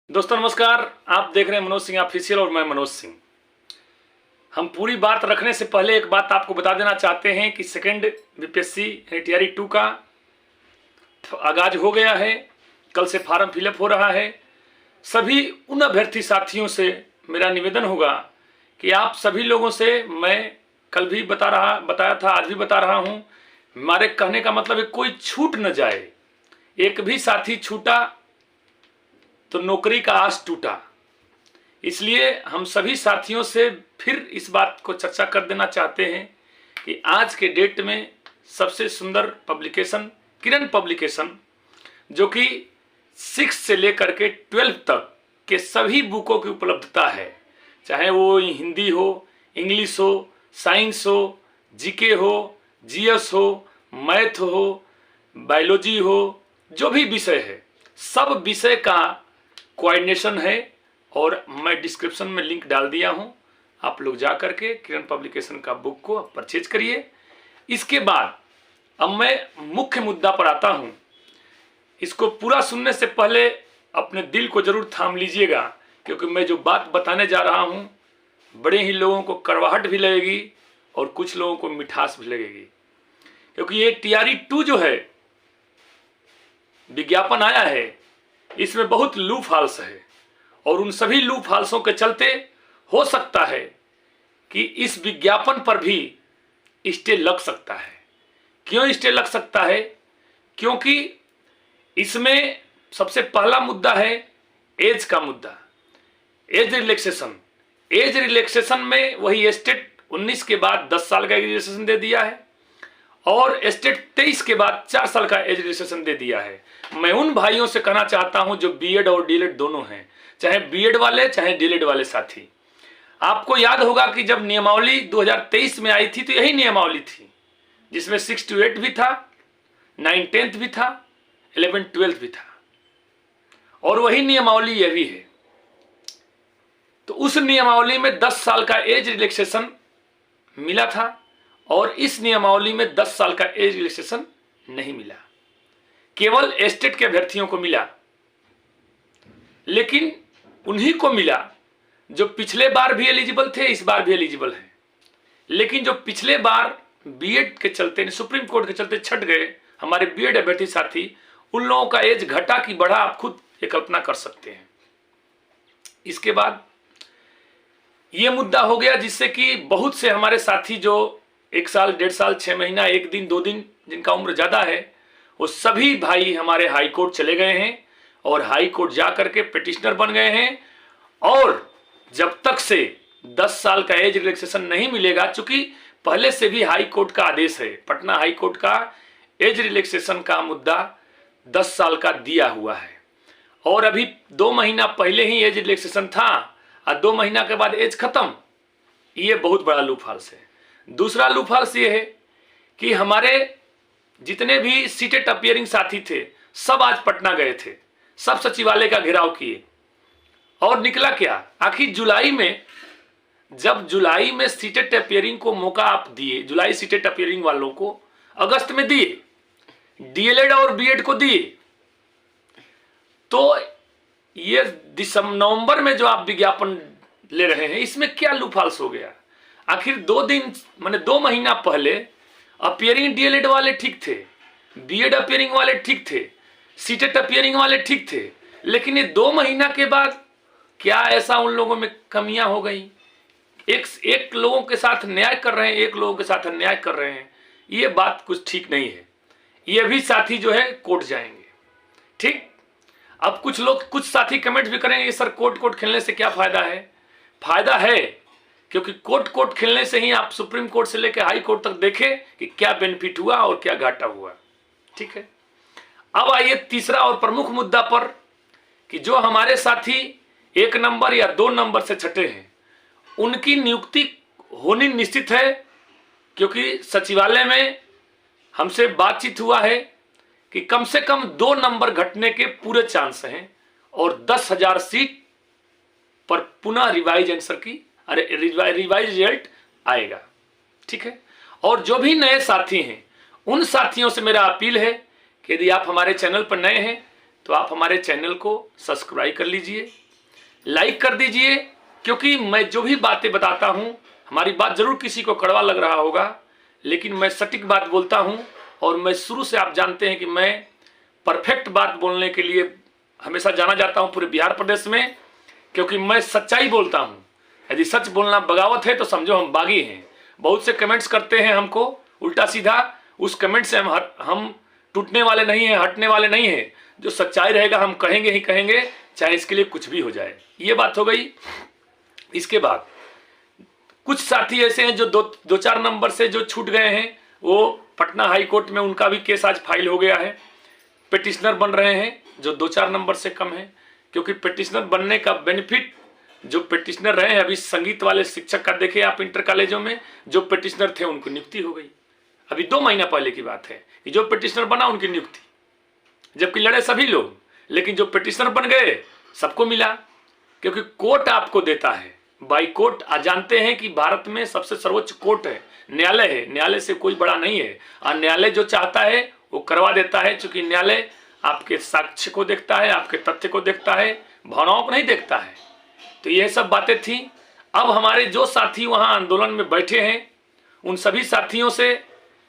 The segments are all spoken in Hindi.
दोस्तों नमस्कार। आप देख रहे हैं मनोज सिंह ऑफिशियल और मैं मनोज सिंह। हम पूरी बात रखने से पहले एक बात आपको बता देना चाहते हैं कि सेकंड बीपीएससी टीआरई 2 का आगाज हो गया है। कल से फॉर्म फिलअप हो रहा है। सभी उन अभ्यर्थी साथियों से मेरा निवेदन होगा कि आप सभी लोगों से, मैं कल भी बताया था, आज भी बता रहा हूं, हमारे कहने का मतलब है कोई छूट न जाए। एक भी साथी छूटा तो नौकरी का आस टूटा। इसलिए हम सभी साथियों से फिर इस बात को चर्चा कर देना चाहते हैं कि आज के डेट में सबसे सुंदर पब्लिकेशन किरण पब्लिकेशन, जो कि 6 से लेकर के 12 तक के सभी बुकों की उपलब्धता है, चाहे वो हिंदी हो, इंग्लिश हो, साइंस हो, जीके हो, जीएस हो, मैथ हो, बायोलॉजी हो, जो भी विषय है, सब विषय का कोऑर्डिनेशन है। और मैं डिस्क्रिप्शन में लिंक डाल दिया हूं, आप लोग जा करके किरण पब्लिकेशन का बुक को परचेज करिए। इसके बाद अब मैं मुख्य मुद्दा पर आता हूं। इसको पूरा सुनने से पहले अपने दिल को जरूर थाम लीजिएगा, क्योंकि मैं जो बात बताने जा रहा हूं बड़े ही लोगों को कड़वाहट भी लगेगी और कुछ लोगों को मिठास भी लगेगी। क्योंकि ये टीआरई 2 जो है विज्ञापन आया है, इसमें बहुत लूप हॉल्स है और उन सभी लूप हॉल्सों के चलते हो सकता है कि इस विज्ञापन पर भी स्टे लग सकता है। क्यों स्टे लग सकता है? क्योंकि इसमें सबसे पहला मुद्दा है एज का मुद्दा, एज रिलैक्सेशन। एज रिलैक्सेशन में वही स्टेट 19 के बाद 10 साल का एज रिलैक्सेशन दे दिया है और स्टेट 23 के बाद 4 साल का एज रिलैक्सेशन दे दिया है। मैं उन भाइयों से कहना चाहता हूं जो बीएड और डीएलएड दोनों हैं, चाहे बीएड वाले चाहे डीएलएड वाले साथी, आपको याद होगा कि जब नियमावली 2023 में आई थी तो यही नियमावली थी, जिसमें 6 to 8 भी था, 9 10th भी था, 11 12th भी था, और वही नियमावली यह भी है। तो उस नियमावली में 10 साल का एज रिलैक्सेशन मिला था और इस नियमावली में 10 साल का एज रिलैक्सेशन नहीं मिला, केवल एस्टेट के अभ्यर्थियों को मिला। लेकिन उन्हीं को मिला जो पिछले बार भी एलिजिबल थे, इस बार भी एलिजिबल हैं। लेकिन जो पिछले बार बीएड के चलते, सुप्रीम कोर्ट के चलते छट गए हमारे बीएड अभ्यर्थी साथी, उन लोगों का एज घटा कि बढ़ा, आप खुद ये कल्पना कर सकते हैं। इसके बाद ये मुद्दा हो गया जिससे कि बहुत से हमारे साथी जो 1 साल 1.5 साल 6 महीना 1 दिन 2 दिन जिनका उम्र ज्यादा है, वो सभी भाई हमारे हाई कोर्ट चले गए हैं और हाई कोर्ट जा करके पिटिशनर बन गए हैं। और जब तक से 10 साल का एज रिलैक्सेशन नहीं मिलेगा, चूंकि पहले से भी हाई कोर्ट का आदेश है, पटना हाई कोर्ट का एज रिलैक्सेशन का मुद्दा 10 साल का दिया हुआ है और अभी 2 महीना पहले ही एज रिलैक्सेशन था और 2 महीना के बाद एज खत्म। ये बहुत बड़ा लूप हॉल्स है। दूसरा लूप हॉल्स ये है कि हमारे जितने भी सीटेड अपियरिंग साथी थे सब आज पटना गए थे, सब सचिवालय का घेराव किए और निकला क्या? आखिर जुलाई में, जब जुलाई में सीटेड अपियरिंग को मौका आप दिए, जुलाई सीटेड अपियरिंग वालों को अगस्त में दिए, डीएलएड और बीएड को दिए, तो ये नवंबर में जो आप विज्ञापन ले रहे हैं, इसमें क्या लूप हॉल्स हो गया? आखिर 2 महीना पहले अपियरिंग डीएलएड वाले ठीक थे, बीएड अपियरिंग वाले ठीक थे, सीटेट अपियरिंग वाले ठीक थे, लेकिन ये 2 महीना के बाद क्या ऐसा उन लोगों में कमियां हो गई? एक लोगों के साथ न्याय कर रहे हैं, एक लोगों के साथ अन्याय कर रहे हैं। ये बात कुछ ठीक नहीं है। ये भी साथी जो है कोर्ट जाएंगे। ठीक, अब कुछ साथी कमेंट भी करेंगे सर कोर्ट खेलने से क्या फायदा है? फायदा है, क्योंकि कोर्ट खेलने से ही आप सुप्रीम कोर्ट से लेकर हाई कोर्ट तक देखें कि क्या बेनिफिट हुआ और क्या घाटा हुआ। ठीक है, अब आइए तीसरा और प्रमुख मुद्दा पर कि जो हमारे साथी 1 नंबर या 2 नंबर से छटे हैं, उनकी नियुक्ति होनी निश्चित है, क्योंकि सचिवालय में हमसे बातचीत हुआ है कि कम से कम 2 नंबर घटने के पूरे चांस हैं और 10,000 सीट पर पुनः रिवाइज आंसर की रिवाइज रिजल्ट आएगा। ठीक है, और जो भी नए साथी हैं उन साथियों से मेरा अपील है कि यदि आप हमारे चैनल पर नए हैं तो आप हमारे चैनल को सब्सक्राइब कर लीजिए, लाइक कर दीजिए, क्योंकि मैं जो भी बातें बताता हूँ, हमारी बात जरूर किसी को कड़वा लग रहा होगा, लेकिन मैं सटीक बात बोलता हूँ। और मैं शुरू से आप जानते हैं कि मैं परफेक्ट बात बोलने के लिए हमेशा जाना जाता हूँ पूरे बिहार प्रदेश में, क्योंकि मैं सच्चाई बोलता हूँ। यदि सच बोलना बगावत है तो समझो हम बागी हैं। बहुत से कमेंट्स करते हैं हमको उल्टा सीधा, उस कमेंट से हम टूटने वाले नहीं हैं, हटने वाले नहीं हैं। जो सच्चाई रहेगा हम कहेंगे ही कहेंगे, चाहे इसके लिए कुछ भी हो जाए। ये बात हो गई। इसके बाद कुछ साथी ऐसे हैं जो दो चार नंबर से जो छूट गए हैं, वो पटना हाई कोर्ट में उनका भी केस आज फाइल हो गया है। पिटिशनर बन रहे हैं जो 2-4 नंबर से कम है, क्योंकि पिटिशनर बनने का बेनिफिट, जो पिटिशनर रहे हैं अभी संगीत वाले शिक्षक का देखे आप इंटर कॉलेजों में, जो पिटिशनर थे उनको नियुक्ति हो गई। अभी 2 महीना पहले की बात है कि जो पिटिशनर बना उनकी नियुक्ति, जबकि लड़े सभी लोग, लेकिन जो पिटिशनर बन गए सबको मिला, क्योंकि कोर्ट आपको देता है बाई कोर्ट। आज जानते हैं कि भारत में सबसे सर्वोच्च कोर्ट है, न्यायालय है। न्यायालय से कोई बड़ा नहीं है, और न्यायालय जो चाहता है वो करवा देता है, क्योंकि न्यायालय आपके साक्ष्य को देखता है, आपके तथ्य को देखता है, भावनाओं को नहीं देखता है। तो ये सब बातें थी। अब हमारे जो साथी वहाँ आंदोलन में बैठे हैं, उन सभी साथियों से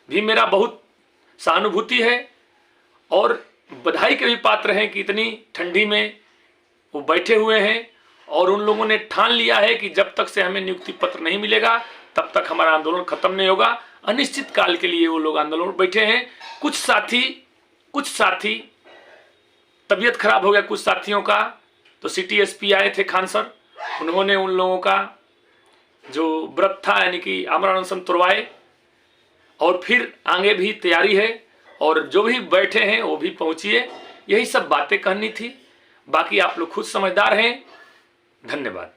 भी मेरा बहुत सहानुभूति है और बधाई के भी पात्र हैं कि इतनी ठंडी में वो बैठे हुए हैं, और उन लोगों ने ठान लिया है कि जब तक से हमें नियुक्ति पत्र नहीं मिलेगा तब तक हमारा आंदोलन खत्म नहीं होगा। अनिश्चित काल के लिए वो लोग आंदोलन में बैठे हैं। कुछ साथी तबीयत खराब हो गया कुछ साथियों का, तो सिटी एसपी आए थे खान सर, उन्होंने उन लोगों का जो व्रत था यानी कि आमरण अनशन तुड़वाए, और फिर आगे भी तैयारी है, और जो भी बैठे हैं वो भी पहुंचिए। यही सब बातें कहनी थी। बाकी आप लोग खुद समझदार हैं। धन्यवाद।